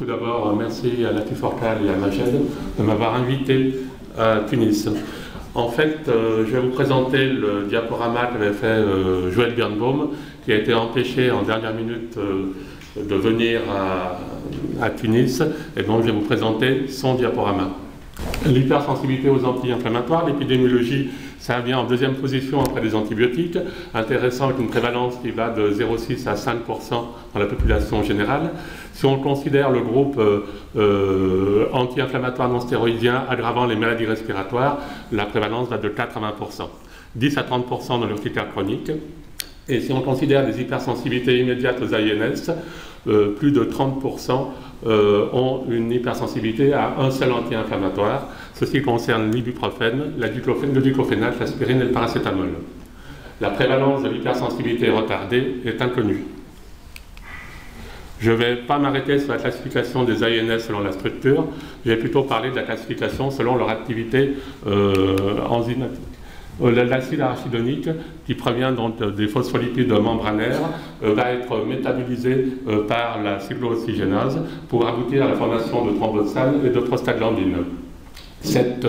Tout d'abord, merci à Latif Orcal et à Majed de m'avoir invité à Tunis. En fait, je vais vous présenter le diaporama qu'avait fait Joël Birnbaum, qui a été empêché en dernière minute de venir à Tunis, et donc je vais vous présenter son diaporama. L'hypersensibilité aux anti-inflammatoires, l'épidémiologie, ça vient en deuxième position après les antibiotiques, intéressant avec une prévalence qui va de 0,6 à 5% dans la population générale. Si on considère le groupe anti-inflammatoire non stéroïdien aggravant les maladies respiratoires, la prévalence va de 4 à 20%, 10 à 30% dans l'urticaire chronique. Et si on considère les hypersensibilités immédiates aux AINS, plus de 30% ont une hypersensibilité à un seul anti-inflammatoire. Ceci concerne l'ibuprofène, le diclofénac, l'aspirine et le paracétamol. La prévalence de l'hypersensibilité retardée est inconnue. Je ne vais pas m'arrêter sur la classification des AINS selon la structure, je vais plutôt parler de la classification selon leur activité enzymatique. L'acide arachidonique, qui provient donc des phospholipides membranaires, va être métabolisé par la cyclooxygénase pour aboutir à la formation de thromboxane et de prostaglandine. Cette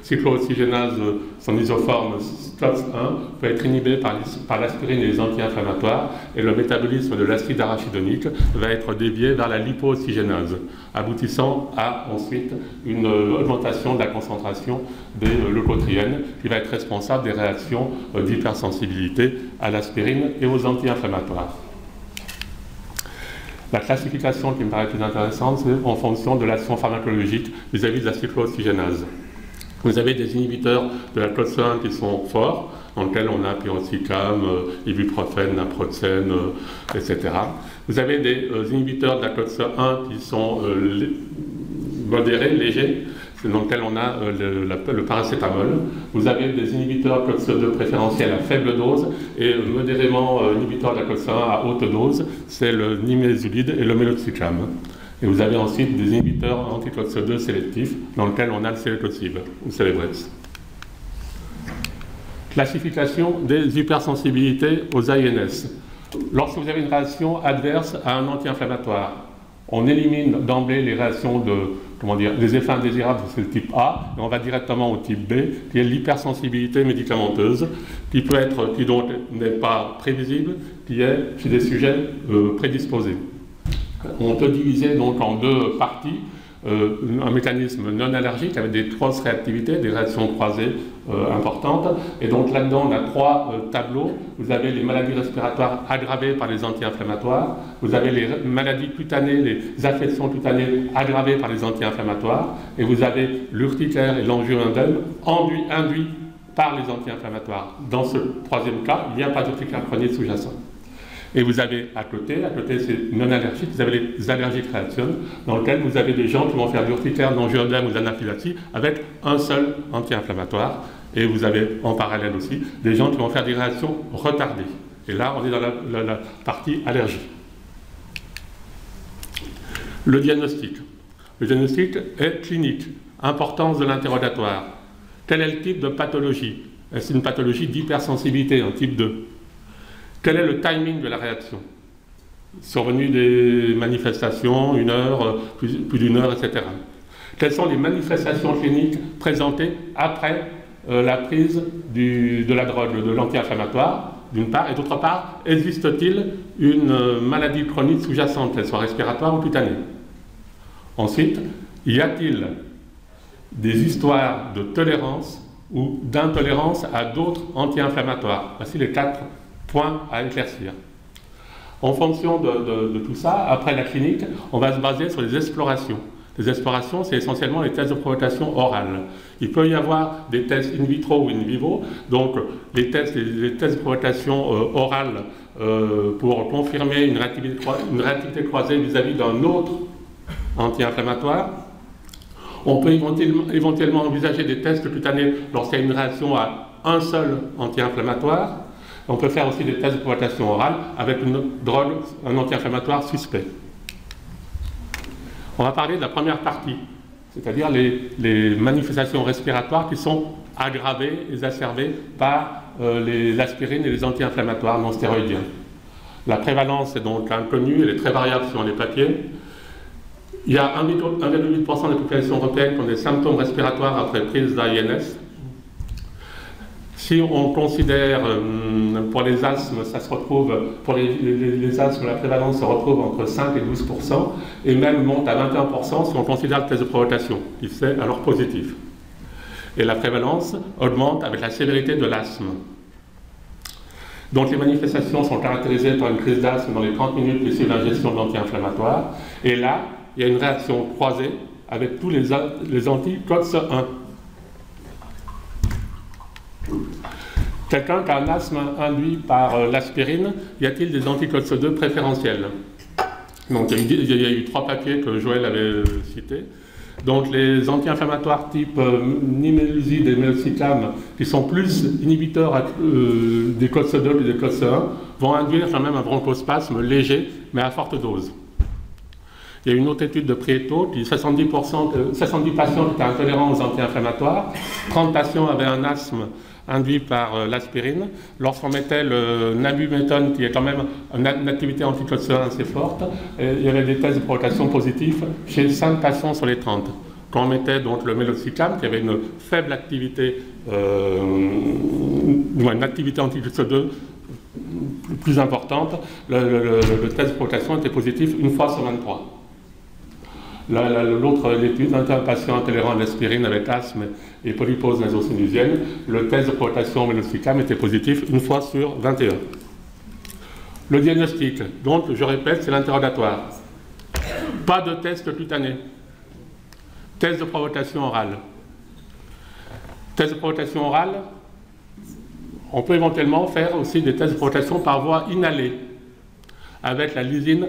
cyclooxygénase, son isoforme SCOX1, peut être inhibée par l'aspirine et les anti-inflammatoires, et le métabolisme de l'acide arachidonique va être dévié vers la lipooxygénase, aboutissant à ensuite une augmentation de la concentration des leucotriènes qui va être responsable des réactions d'hypersensibilité à l'aspirine et aux anti-inflammatoires. La classification qui me paraît plus intéressante, c'est en fonction de l'action pharmacologique vis-à-vis de la cyclooxygénase. Vous avez des inhibiteurs de la COX-1 qui sont forts, dans lesquels on a piroxicam, ibuprofène, naproxène, etc. Vous avez des inhibiteurs de la COX-1 qui sont modérés, légers, dans lequel on a le paracétamol. Vous avez des inhibiteurs COX-2 préférentiels à faible dose et modérément inhibiteurs de la COX-1 à haute dose, c'est le nimesulide et le meloxicam. Et vous avez ensuite des inhibiteurs anti-COX-2 sélectifs, dans lequel on a le celecoxib, ou Celebrex. Classification des hypersensibilités aux AINS. Lorsque vous avez une réaction adverse à un anti-inflammatoire, on élimine d'emblée les réactions les effets indésirables, c'est le type A, et on va directement au type B, qui est l'hypersensibilité médicamenteuse, qui donc n'est pas prévisible, qui est chez des sujets prédisposés. On peut diviser donc en deux parties, un mécanisme non allergique avec des cross-réactivités, des réactions croisées importantes. Et donc là-dedans, on a trois tableaux. Vous avez les maladies respiratoires aggravées par les anti-inflammatoires. Vous avez les maladies cutanées, les affections cutanées aggravées par les anti-inflammatoires. Et vous avez l'urticaire et l'angio-œdème induits par les anti-inflammatoires. Dans ce troisième cas, il n'y a pas d'urticaire chronique sous-jacent. Et vous avez à côté c'est non allergique, vous avez les allergiques réactions, dans lesquelles vous avez des gens qui vont faire de l'urticaire, d'angio-œdème ou de l'anaphylaxie avec un seul anti-inflammatoire. Et vous avez en parallèle aussi des gens qui vont faire des réactions retardées. Et là, on est dans la partie allergie. Le diagnostic. Le diagnostic est clinique. Importance de l'interrogatoire. Quel est le type de pathologie? Est-ce une pathologie d'hypersensibilité, un type 2? Quel est le timing de la réaction? Survenue des manifestations, une heure, plus d'une heure, etc. Quelles sont les manifestations cliniques présentées après la prise de la drogue, de l'anti-inflammatoire, d'une part, et d'autre part, existe-t-il une maladie chronique sous-jacente, qu'elle soit respiratoire ou cutanée? Ensuite, y a-t-il des histoires de tolérance ou d'intolérance à d'autres anti-inflammatoires? Voici les 4 points à éclaircir. En fonction de tout ça, après la clinique, on va se baser sur les explorations. Les explorations, c'est essentiellement les tests de provocation orale. Il peut y avoir des tests in vitro ou in vivo, donc les tests de provocation orale pour confirmer une réactivité croisée vis-à-vis d'un autre anti-inflammatoire. On peut éventuellement envisager des tests cutanés lorsqu'il y a une réaction à un seul anti-inflammatoire. On peut faire aussi des tests de provocation orale avec une drogue, un anti-inflammatoire suspect. On va parler de la première partie, c'est-à-dire les manifestations respiratoires qui sont aggravées, exacerbées par l'aspirine et les anti-inflammatoires non stéroïdiens. La prévalence est donc inconnue, elle est très variable selon les papiers. Il y a 1,8% de la population européenne qui ont des symptômes respiratoires après prise d'AINS. Si on considère pour les asthmes, ça se retrouve, pour les asthmes, la prévalence se retrouve entre 5 et 12%, et même monte à 21% si on considère le test de provocation, qui c'est alors positif. Et la prévalence augmente avec la sévérité de l'asthme. Donc les manifestations sont caractérisées par une crise d'asthme dans les 30 minutes qui suivent l'ingestion d'anti-inflammatoires, et là, il y a une réaction croisée avec tous les anti-COX-1. Quelqu'un qui a un asthme induit par l'aspirine, y a-t-il des anti-COX-2 préférentiels? Donc il y a eu 3 papiers que Joël avait cités. Donc les anti-inflammatoires type nimesulide et meloxicam, qui sont plus inhibiteurs des COX-2 que des COX-1, vont induire quand même un bronchospasme léger, mais à forte dose. Il y a une autre étude de Prieto qui dit 70 patients étaient intolérants aux anti-inflammatoires, 30 patients avaient un asthme induit par l'aspirine. Lorsqu'on mettait le nabuméthone, qui est quand même une activité anti-COX-1 assez forte, il y avait des tests de provocation positifs chez 5 patients sur les 30. Quand on mettait donc le meloxicam, qui avait une faible activité, une activité anti-COX-2 plus importante, le test de provocation était positif une fois sur 23. L'autre étude, un patient intolérant à l'aspirine avec asthme et polypose naso-sinusienne, le test de provocation meloxicam était positif une fois sur 21. Le diagnostic, donc je répète, c'est l'interrogatoire. Pas de test cutané. Test de provocation orale. Test de provocation orale, on peut éventuellement faire aussi des tests de provocation par voie inhalée avec la lysine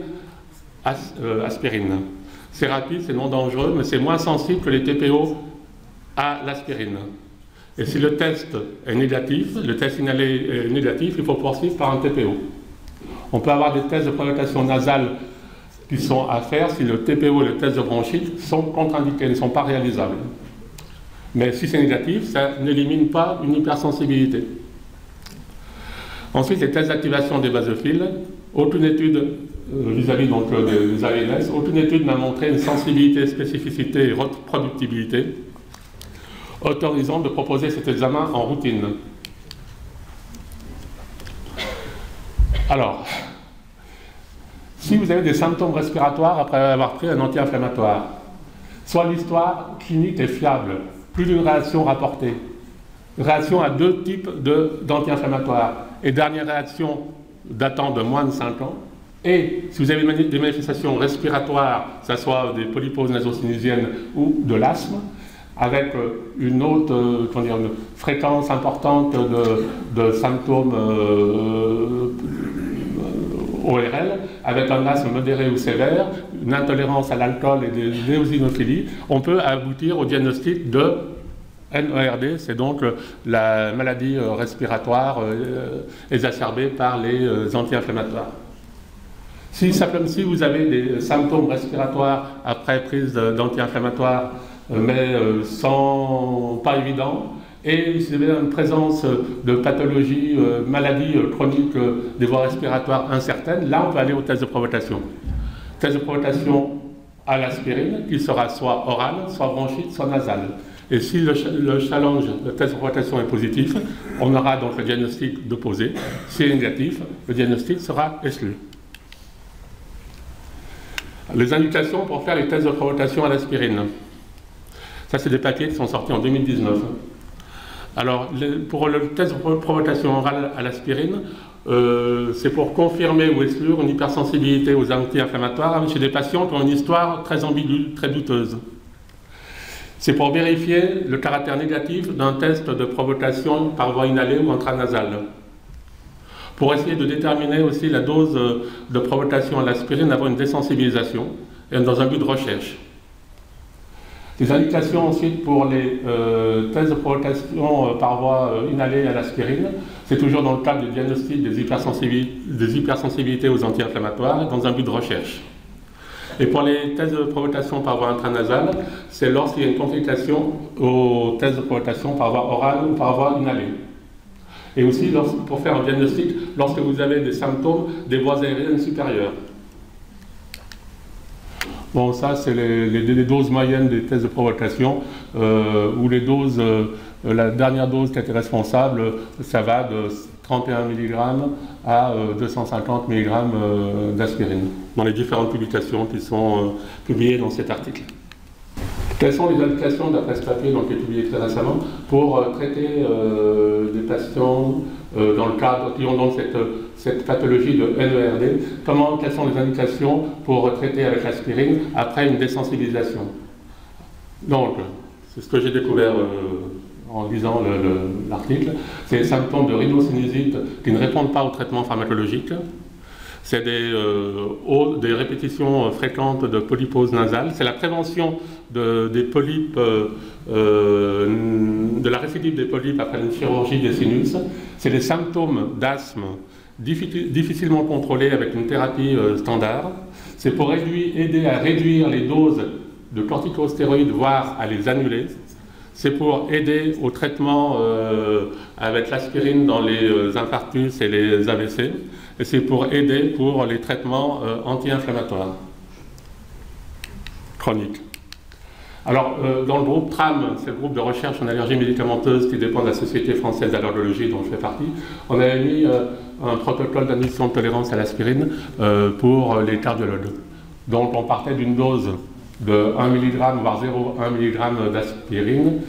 aspirine. C'est rapide, c'est non dangereux, mais c'est moins sensible que les TPO à l'aspirine. Et si le test est négatif, le test inhalé est négatif, il faut poursuivre par un TPO. On peut avoir des tests de provocation nasale qui sont à faire si le TPO et le test de bronchite sont contre-indiqués, ne sont pas réalisables. Mais si c'est négatif, ça n'élimine pas une hypersensibilité. Ensuite, les tests d'activation des basophiles. Aucune étude vis-à-vis des ANS, aucune étude n'a montré une sensibilité, spécificité et reproductibilité autorisant de proposer cet examen en routine. Alors, si vous avez des symptômes respiratoires après avoir pris un anti-inflammatoire, soit l'histoire clinique est fiable, plus d'une réaction rapportée, réaction à 2 types d'anti-inflammatoires, et dernière réaction datant de moins de 5 ans, et si vous avez des manifestations respiratoires, que ce soit des polyposes naso-sinusiennes ou de l'asthme, avec une fréquence importante de symptômes ORL, avec un asthme modéré ou sévère, une intolérance à l'alcool et des néosinophilie, on peut aboutir au diagnostic de NERD, c'est donc la maladie respiratoire exacerbée par les anti-inflammatoires. Si vous avez des symptômes respiratoires après prise d'anti-inflammatoires, mais pas évidents, et si vous avez une présence de pathologie, maladie chronique des voies respiratoires incertaines, là on peut aller au test de provocation. Test de provocation à l'aspirine, qui sera soit oral, soit bronchite, soit nasal. Et si le challenge, le test de provocation est positif, on aura donc le diagnostic de posé. Si il est négatif, le diagnostic sera exclu. Les indications pour faire les tests de provocation à l'aspirine. Ça, c'est des papiers qui sont sortis en 2019. Alors, pour le test de provocation orale à l'aspirine, c'est pour confirmer ou exclure une hypersensibilité aux anti-inflammatoires chez des patients qui ont une histoire très ambiguë, très douteuse. C'est pour vérifier le caractère négatif d'un test de provocation par voie inhalée ou intranasale. Pour essayer de déterminer aussi la dose de provocation à l'aspirine avant une désensibilisation, et dans un but de recherche. Les indications ensuite pour les tests de provocation par voie inhalée à l'aspirine, c'est toujours dans le cadre du diagnostic des hypersensibilités aux anti-inflammatoires, dans un but de recherche. Et pour les tests de provocation par voie intranasale, c'est lorsqu'il y a une complication aux tests de provocation par voie orale ou par voie inhalée. Et aussi pour faire un diagnostic lorsque vous avez des symptômes des voies aériennes supérieures. Bon, ça, c'est les doses moyennes des tests de provocation, où les doses, la dernière dose qui a été responsable, ça va de 31 mg à 250 mg d'aspirine, dans les différentes publications qui sont publiées dans cet article. Quelles sont les indications, d'après ce papier qui est publié très récemment, pour traiter des patients dans le cadre qui ont donc cette pathologie de NERD? Quelles sont les indications pour traiter avec l'aspirine après une désensibilisation? Donc, c'est ce que j'ai découvert en lisant l'article, c'est les symptômes de rhinosinusite qui ne répondent pas au traitement pharmacologique. C'est des répétitions fréquentes de polypose nasale. C'est la prévention des polypes, de la récidive des polypes après une chirurgie des sinus. C'est les symptômes d'asthme difficilement contrôlés avec une thérapie standard. C'est pour aider à réduire les doses de corticostéroïdes, voire à les annuler. C'est pour aider au traitement avec l'aspirine dans les infarctus et les AVC. Et c'est pour aider pour les traitements anti-inflammatoires chroniques. Alors, dans le groupe TRAM, c'est le groupe de recherche en allergie médicamenteuse qui dépend de la Société française d'allergologie dont je fais partie, on avait mis un protocole d'admission de tolérance à l'aspirine pour les cardiologues. Donc, on partait d'une dose de 1 mg, voire 0,1 mg d'aspirine,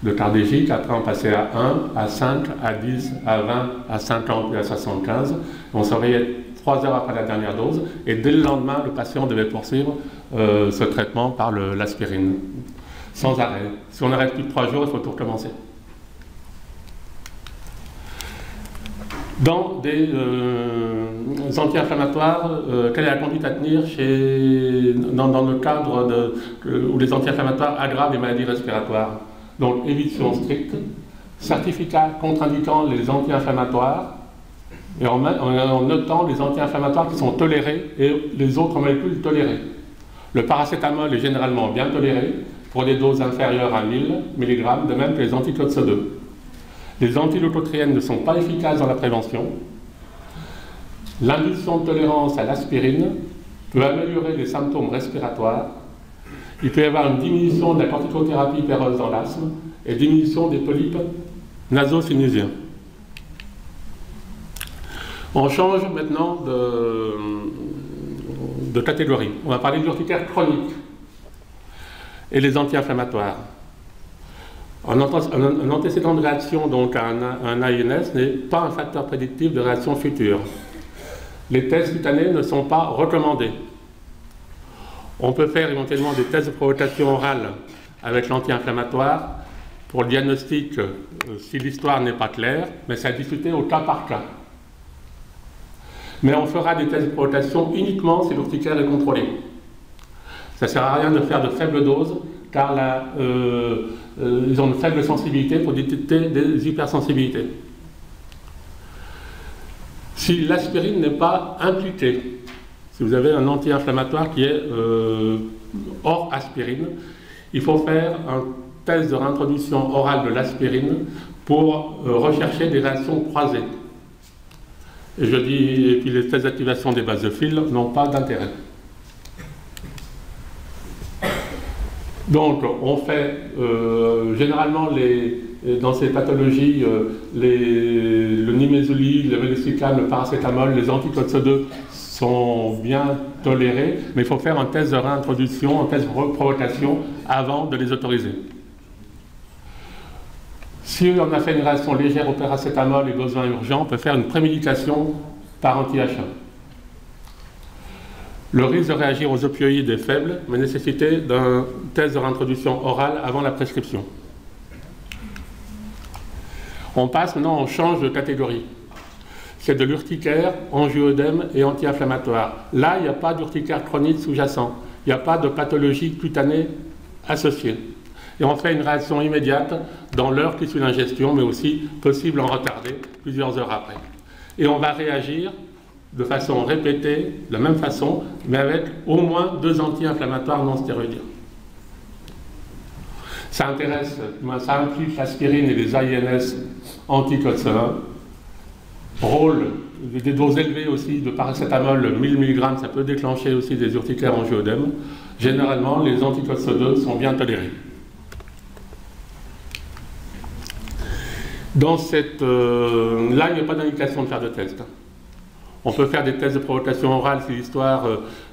de cardégique. Après, on passait à 1, à 5, à 10, à 20, à 50 et à 75. On surveillait 3 heures après la dernière dose. Et dès le lendemain, le patient devait poursuivre ce traitement par l'aspirine, sans arrêt. Si on arrête plus de 3 jours, il faut tout recommencer. Dans des anti-inflammatoires, quelle est la conduite à tenir dans le cadre où les anti-inflammatoires aggravent les maladies respiratoires? Donc, éviction stricte, certificat contre-indiquant les anti-inflammatoires, et en notant les anti-inflammatoires qui sont tolérés et les autres molécules tolérées. Le paracétamol est généralement bien toléré pour des doses inférieures à 1000 mg, de même que les anticodes CO2. Les antileucotriènes ne sont pas efficaces dans la prévention. L'induction de tolérance à l'aspirine peut améliorer les symptômes respiratoires. Il peut y avoir une diminution de la corticothérapie péreuse dans l'asthme et diminution des polypes nasosinusiens. On change maintenant de catégorie. On va parler de l'urticaire chronique et les anti-inflammatoires. Un antécédent de réaction, donc un AINS, n'est pas un facteur prédictif de réaction future. Les tests cutanés ne sont pas recommandés. On peut faire éventuellement des tests de provocation orale avec l'anti-inflammatoire pour le diagnostic si l'histoire n'est pas claire, mais c'est à discuter au cas par cas. Mais on fera des tests de provocation uniquement si l'urticaire est contrôlé. Ça ne sert à rien de faire de faibles doses, car ils ont une faible sensibilité pour détecter des hypersensibilités. Si l'aspirine n'est pas impliquée, si vous avez un anti-inflammatoire qui est hors aspirine, il faut faire un test de réintroduction orale de l'aspirine pour rechercher des réactions croisées. Et puis les tests d'activation des basophiles n'ont pas d'intérêt. Donc, on fait généralement dans ces pathologies le nimesulide, le médicicam, le paracétamol, les anticodes CO2 sont bien tolérés, mais il faut faire un test de réintroduction, un test de provocation avant de les autoriser. Si on a fait une réaction légère au paracétamol et besoin urgent, on peut faire une prémédication par anti-H1. Le risque de réagir aux opioïdes est faible, mais nécessité d'un test de réintroduction orale avant la prescription. On passe maintenant, on change de catégorie. C'est de l'urticaire, angio-œdème et anti-inflammatoire. Là, il n'y a pas d'urticaire chronique sous-jacent. Il n'y a pas de pathologie cutanée associée. Et on fait une réaction immédiate dans l'heure qui suit l'ingestion, mais aussi possible en retardé, plusieurs heures après. Et on va réagir de façon répétée, de la même façon, mais avec au moins 2 anti-inflammatoires non stéroïdiens. Ça implique l'aspirine et les AINS anti-code CO1. Rôle des doses élevées aussi de paracétamol, 1000 mg, ça peut déclencher aussi des urticaires angio-œdème. généralement, les anti-COX-2 sont bien tolérés. Dans cette... là, il n'y a pas d'indication de faire de test. On peut faire des tests de provocation orale si l'histoire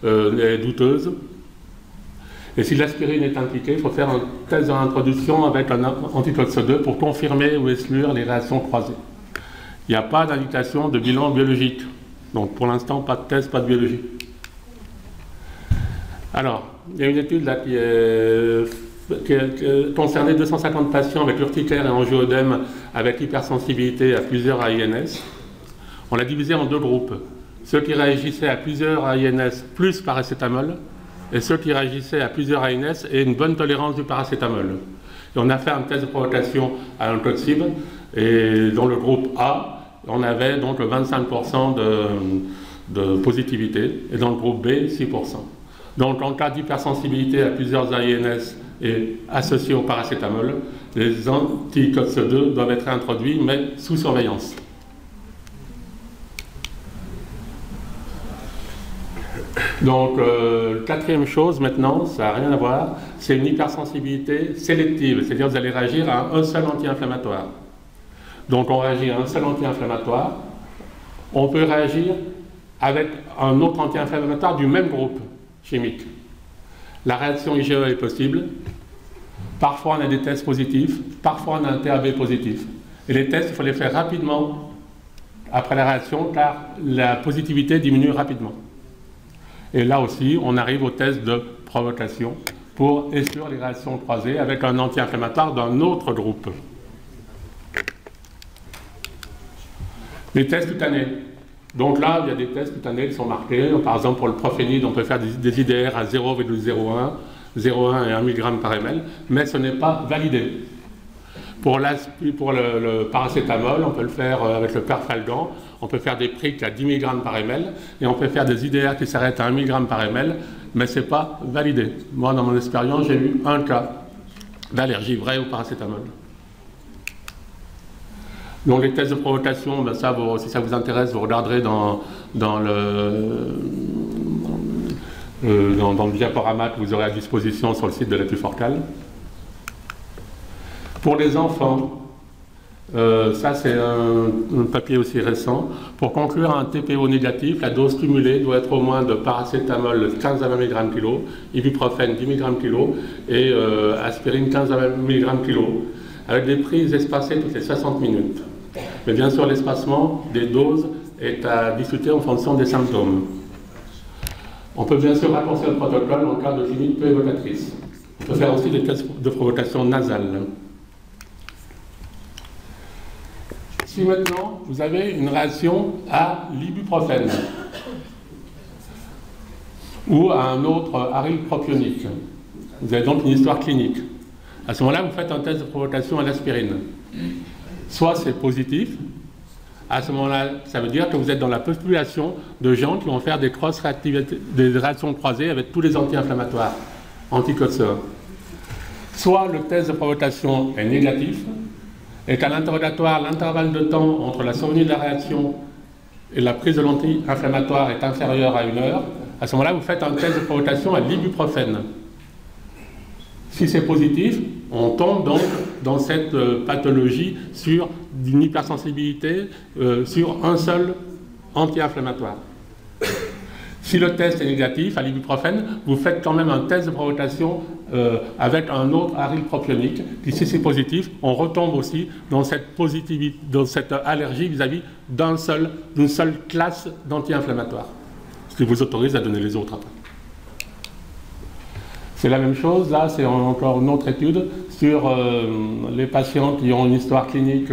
est douteuse. Et si l'aspirine est impliquée, il faut faire un test d'introduction avec un anti-COX-2 pour confirmer ou exclure les réactions croisées. Il n'y a pas d'indication de bilan biologique. Donc pour l'instant, pas de test, pas de biologie. Alors, il y a une étude là qui concernait 250 patients avec urticaire et angioœdème avec hypersensibilité à plusieurs AINS. On l'a divisé en deux groupes. Ceux qui réagissaient à plusieurs AINS plus paracétamol et ceux qui réagissaient à plusieurs AINS et une bonne tolérance du paracétamol. Et on a fait un test de provocation à Uncoxib et dans le groupe A, on avait donc 25% de positivité et dans le groupe B, 6%. Donc en cas d'hypersensibilité à plusieurs AINS et associés au paracétamol, les anti-COX-2 doivent être introduits mais sous surveillance. Donc, quatrième chose maintenant, ça n'a rien à voir, c'est une hypersensibilité sélective, c'est-à-dire que vous allez réagir à un seul anti-inflammatoire. Donc, on réagit à un seul anti-inflammatoire, on peut réagir avec un autre anti-inflammatoire du même groupe chimique. La réaction IgE est possible, parfois on a des tests positifs, parfois on a un TAB positif. Et les tests, il faut les faire rapidement après la réaction, car la positivité diminue rapidement. Et là aussi, on arrive au test de provocation pour exclure les réactions croisées avec un anti-inflammatoire d'un autre groupe. Les tests cutanés. Donc là, il y a des tests cutanés qui sont marqués. Par exemple, pour le prophénide, on peut faire des IDR à 0,01, 0,1 et 1 mg par ml, mais ce n'est pas validé. Pour le paracétamol, on peut le faire avec le perfalgan, on peut faire des prics à 10 mg par ml, et on peut faire des IDR qui s'arrêtent à 1 mg par ml, mais ce n'est pas validé. Moi, dans mon expérience, j'ai eu un cas d'allergie vraie au paracétamol. Donc les tests de provocation, ben ça, si ça vous intéresse, vous regarderez dans le diaporama que vous aurez à disposition sur le site de l'étude Forcal. Pour les enfants, ça c'est un papier aussi récent. Pour conclure un TPO négatif, la dose cumulée doit être au moins de paracétamol 15 à 20 mg kg, ibuprofène 10 mg kg et aspirine 15 à 20 mg kg, avec des prises espacées toutes les 60 minutes. Mais bien sûr, l'espacement des doses est à discuter en fonction des symptômes. On peut bien sûr raccourcir le protocole en cas de clinique peu évocatrice. On peut faire aussi des tests de provocation nasale. Si maintenant vous avez une réaction à l'ibuprofène ou à un autre aryle propionique, vous avez donc une histoire clinique. À ce moment-là, vous faites un test de provocation à l'aspirine. Soit c'est positif, à ce moment-là, ça veut dire que vous êtes dans la population de gens qui vont faire des des réactions croisées avec tous les anti-inflammatoires, anti-COX-1. Soit le test de provocation est négatif, et qu'à l'interrogatoire, l'intervalle de temps entre la survenue de la réaction et la prise de l'anti-inflammatoire est inférieur à 1 heure, à ce moment-là, vous faites un test de provocation à l'ibuprofène. Si c'est positif, on tombe donc dans cette pathologie sur une hypersensibilité sur un seul anti-inflammatoire. Si le test est négatif à l'ibuprofène, vous faites quand même un test de provocation avec un autre aryle propionique. Puis si c'est positif, on retombe aussi dans cette positivité, dans cette allergie vis-à-vis d'une seule classe d'anti-inflammatoires, ce qui vous autorise à donner les autres après. C'est la même chose, là c'est encore une autre étude sur les patients qui ont une histoire clinique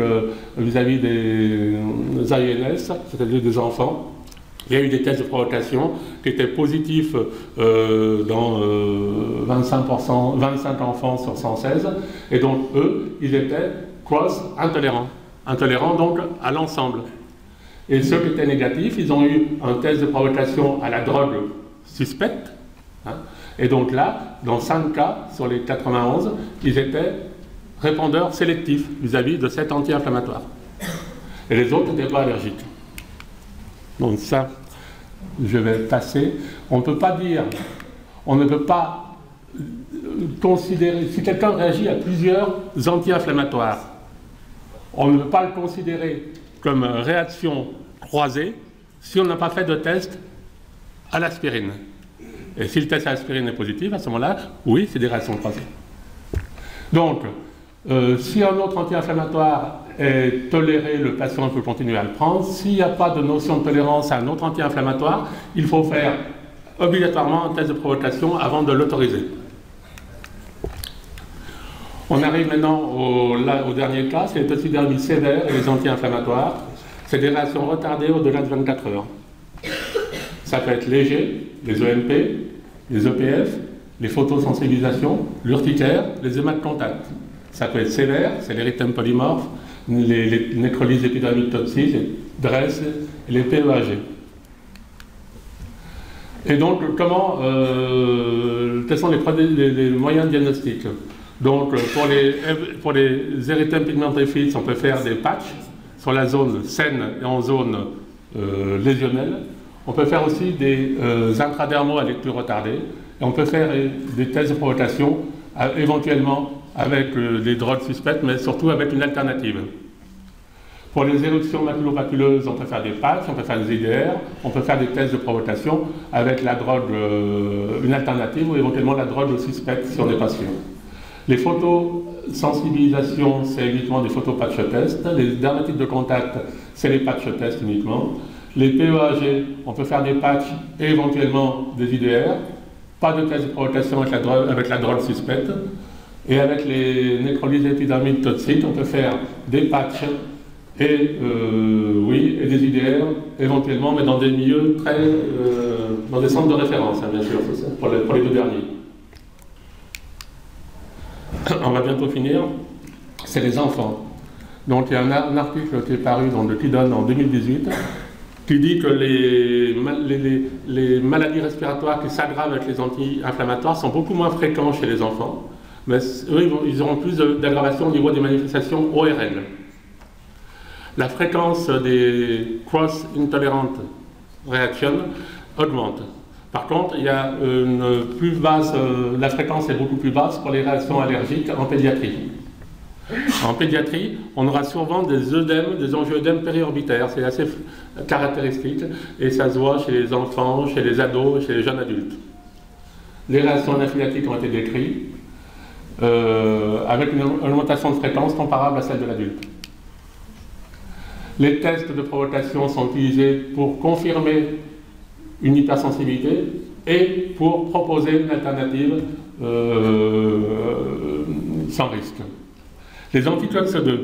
vis-à-vis des AINS, c'est-à-dire des enfants. Il y a eu des tests de provocation qui étaient positifs dans 25 enfants sur 116, et donc eux, ils étaient cross-intolérants, intolérants donc à l'ensemble. Et ceux qui étaient négatifs, ils ont eu un test de provocation à la drogue suspecte, hein. Et donc là, dans 5 cas sur les 91, ils étaient répondeurs sélectifs vis-à-vis de cet anti-inflammatoire. Et les autres n'étaient pas allergiques. Donc ça, je vais passer. On ne peut pas dire On ne peut pas considérer, si quelqu'un réagit à plusieurs anti-inflammatoires, on ne peut pas le considérer comme réaction croisée si on n'a pas fait de test à l'aspirine. Et si le test à l'aspirine est positif, à ce moment-là, oui, c'est des réactions croisées. Donc, si un autre anti-inflammatoire est toléré, le patient peut continuer à le prendre. S'il n'y a pas de notion de tolérance à un autre anti-inflammatoire, il faut faire obligatoirement un test de provocation avant de l'autoriser. On arrive maintenant au dernier cas, c'est les toxidermies sévères et les anti-inflammatoires. C'est des réactions retardées au-delà de 24 heures. Ça peut être léger, les EMP, les EPF, les photosensibilisations, l'urticaire, les émates de contact. Ça peut être sévère, c'est l'érythème polymorphe, les nécrolyses épidermiques toxiques, les DRESS et les PEAG. Et donc, quels sont les moyens diagnostiques? Donc, pour les érythèmes pigmentés, on peut faire des patchs sur la zone saine et en zone lésionnelle. On peut faire aussi des intradermaux à lecture retardée. Et on peut faire des tests de provocation, éventuellement avec des drogues suspectes, mais surtout avec une alternative. Pour les éruptions maculo-vacculeuses, on peut faire des patchs, on peut faire des IDR, on peut faire des tests de provocation avec la drogue, une alternative ou éventuellement la drogue suspecte si on n'est pas sûr. Les photosensibilisations, c'est uniquement des photopatch tests. Les dermatites de contact, c'est les patch tests uniquement. Les PEAG, on peut faire des patchs et éventuellement des IDR. Pas de test de provocation avec la drogue suspecte. Et avec les nécrolyses épidermiques toxiques, on peut faire des patchs et des IDR éventuellement, mais dans des milieux dans des centres de référence, hein, bien sûr, pour les deux derniers. On va bientôt finir. C'est les enfants. Donc il y a un article qui est paru dans le Kidon en 2018 qui dit que les maladies respiratoires qui s'aggravent avec les anti-inflammatoires sont beaucoup moins fréquents chez les enfants, mais eux, ils auront plus d'aggravation au niveau des manifestations ORL. La fréquence des cross-intolerant reactions augmente. Par contre, il y a une plus basse, la fréquence est beaucoup plus basse pour les réactions allergiques en pédiatrie. En pédiatrie, on aura souvent des œdèmes, des angioœdèmes périorbitaires, c'est assez caractéristique, et ça se voit chez les enfants, chez les ados, chez les jeunes adultes. Les réactions anaphylactiques ont été décrites, avec une augmentation de fréquence comparable à celle de l'adulte. Les tests de provocation sont utilisés pour confirmer une hypersensibilité et pour proposer une alternative sans risque. Les anti-COX-2,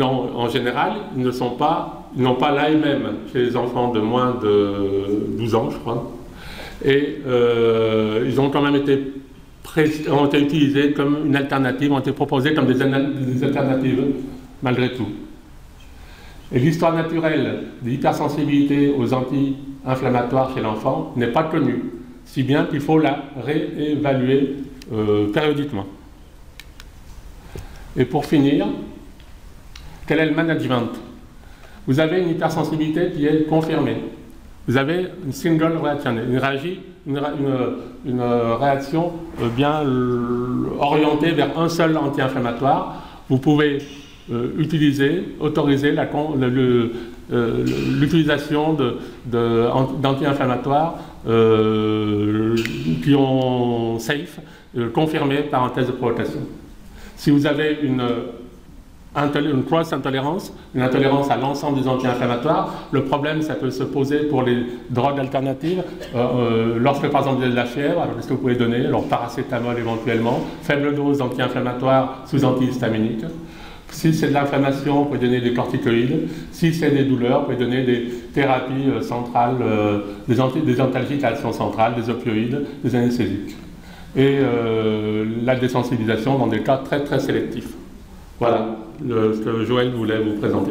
en général, ils n'ont pas l'AMM chez les enfants de moins de 12 ans, je crois, et ils ont quand même été utilisés comme une alternative, ont été proposés comme des alternatives malgré tout. Et l'histoire naturelle de l'hypersensibilité aux anti-inflammatoires chez l'enfant n'est pas connue, si bien qu'il faut la réévaluer périodiquement. Et pour finir, quel est le management? Vous avez une hypersensibilité qui est confirmée. Vous avez une single reaction, une réaction bien orientée vers un seul anti-inflammatoire. Vous pouvez autoriser l'utilisation d'anti-inflammatoires qui ont safe, confirmés par un test de provocation. Si vous avez une cross-intolérance, une intolérance à l'ensemble des anti-inflammatoires, le problème, ça peut se poser pour les drogues alternatives. Lorsque, par exemple, vous avez de la fièvre, alors qu'est-ce que vous pouvez donner? Alors, paracétamol éventuellement, faible dose d'anti-inflammatoires sous antihistaminique. Si c'est de l'inflammation, vous pouvez donner des corticoïdes. Si c'est des douleurs, vous pouvez donner des thérapies centrales, des antalgiques à action centrale, des opioïdes, des anesthésiques. Et la désensibilisation dans des cas très très sélectifs. Voilà ce que Joël voulait vous présenter.